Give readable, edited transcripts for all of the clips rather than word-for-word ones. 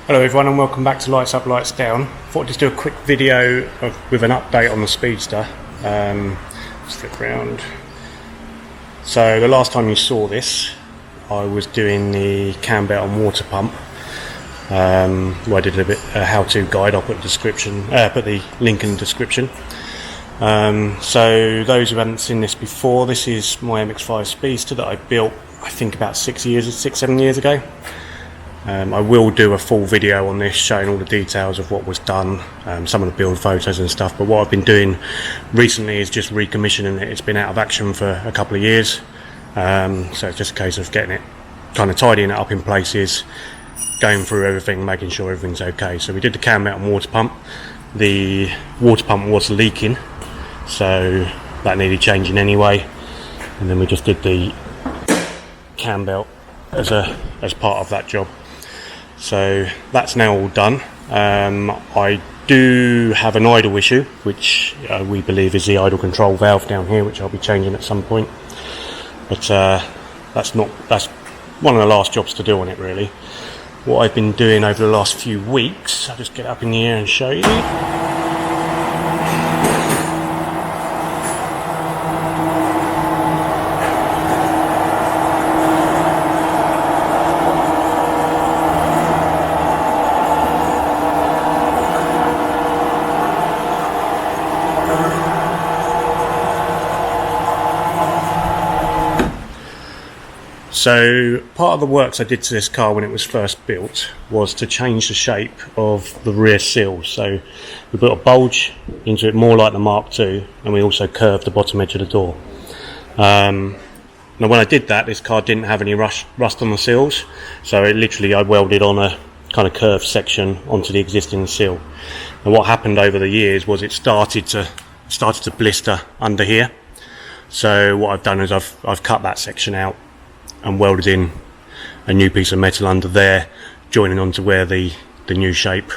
Hello everyone and welcome back to Lights Up, Lights Down. Thought I'd just do a quick video with an update on the Speedster. Let's flip around. So the last time you saw this, I was doing the cam belt and water pump. Where I did a how-to guide. I'll put the link in the description. So those who haven't seen this before, this is my MX5 Speedster that I built, I think about 6-7 years ago. I will do a full video on this showing all the details of what was done, some of the build photos and stuff, but what I've been doing recently is just recommissioning it. It's been out of action for a couple of years, so it's just a case of getting it, kind of tidying it up in places, going through everything, making sure everything's okay. So we did the cam mount and water pump. The water pump was leaking, so that needed changing anyway, and then we just did the cam belt as part of that job. So that's now all done. I do have an idle issue, which we believe is the idle control valve down here, which I'll be changing at some point. But that's one of the last jobs to do on it, really. What I've been doing over the last few weeks, I'll just get up in the air and show you. So part of the works I did to this car when it was first built was to change the shape of the rear sill. So we put a bulge into it more like the Mark II, and we also curved the bottom edge of the door. Now when I did that, this car didn't have any rust on the sills, so I welded on a kind of curved section onto the existing sill. And what happened over the years was it started to blister under here. So what I've done is I've cut that section out and welded in a new piece of metal under there, joining onto where the new shape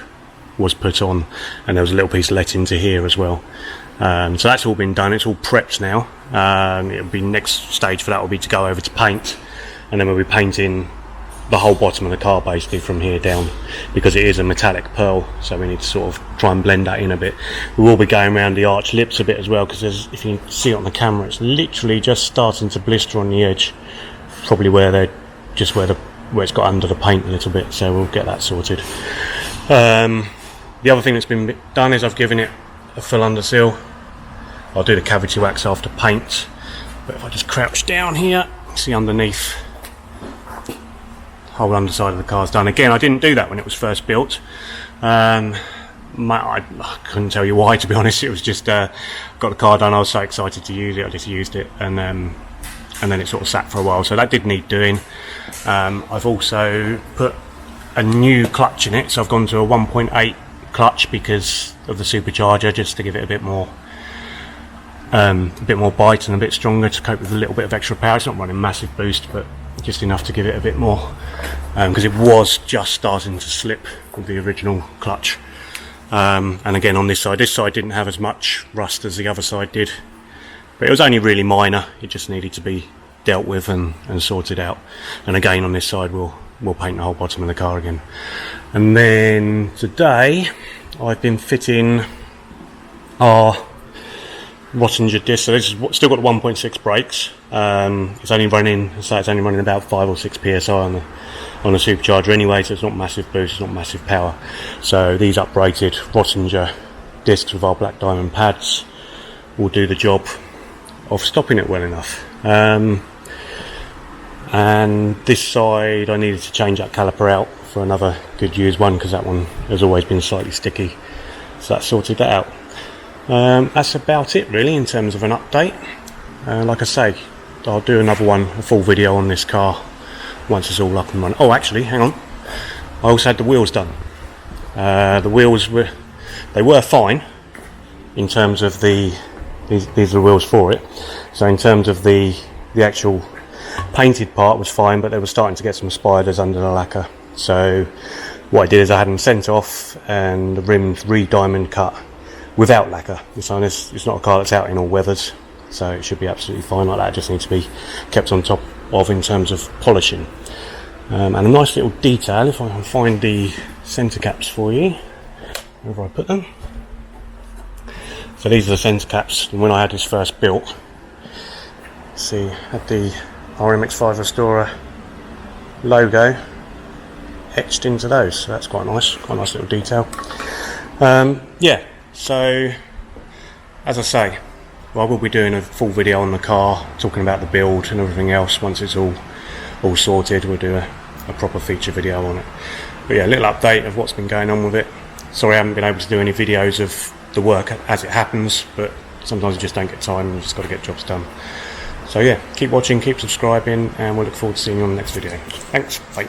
was put on, and there was a little piece let into here as well. So that's all been done, it's all prepped now. It'll be next stage for that will be to go over to paint, and then we'll be painting the whole bottom of the car basically from here down, because it is a metallic pearl, so we need to sort of try and blend that in a bit. We will be going around the arch lips a bit as well, because if you can see it on the camera, it's literally just starting to blister on the edge, probably where it's got under the paint a little bit, so we'll get that sorted. The other thing that's been done is I've given it a full undersill. I'll do the cavity wax after paint, but if I just crouch down here, see underneath, whole underside of the car's done. Again, I didn't do that when it was first built. I couldn't tell you why, to be honest. It was just got the car done, I was so excited to use it, I just used it, and then it sort of sat for a while, so that did need doing. I've also put a new clutch in it, so I've gone to a 1.8 clutch because of the supercharger, just to give it a bit more bite and a bit stronger to cope with a little bit of extra power. It's not running massive boost, but just enough to give it a bit more, because it was just starting to slip with the original clutch. And again, on this side didn't have as much rust as the other side did, but it was only really minor. It just needed to be dealt with and sorted out. And again, on this side we'll paint the whole bottom of the car again. And then today I've been fitting our Rottinger disc. So this is still got the 1.6 brakes. It's only running about 5 or 6 psi on the supercharger anyway, so it's not massive boost, it's not massive power. So these uprated Rottinger discs with our black diamond pads will do the job of stopping it well enough. And this side I needed to change that caliper out for another good used one, because that one has always been slightly sticky, so that sorted that out. That's about it really in terms of an update. Like I say, I'll do another one, a full video on this car once it's all up and running. Oh, actually, hang on, I also had the wheels done. The wheels were fine in terms of these are the wheels for it. So in terms of the actual painted part was fine, but they were starting to get some spiders under the lacquer. So what I did is I had them sent off and the rims re-diamond cut without lacquer. It's not a car that's out in all weathers, so it should be absolutely fine like that. It just needs to be kept on top of in terms of polishing. And a nice little detail, if I can find the centre caps for you, wherever I put them. So these are the centre caps, and when I had this first built, see, had the MX5 Restorer logo etched into those, so that's quite nice little detail. Yeah, so as I say, I will be doing a full video on the car, talking about the build and everything else. Once it's all sorted, we'll do a proper feature video on it. But yeah, a little update of what's been going on with it. Sorry I haven't been able to do any videos of the work as it happens, but sometimes you just don't get time and you've just got to get jobs done. So yeah, keep watching, keep subscribing, and we'll look forward to seeing you on the next video. Thanks, bye.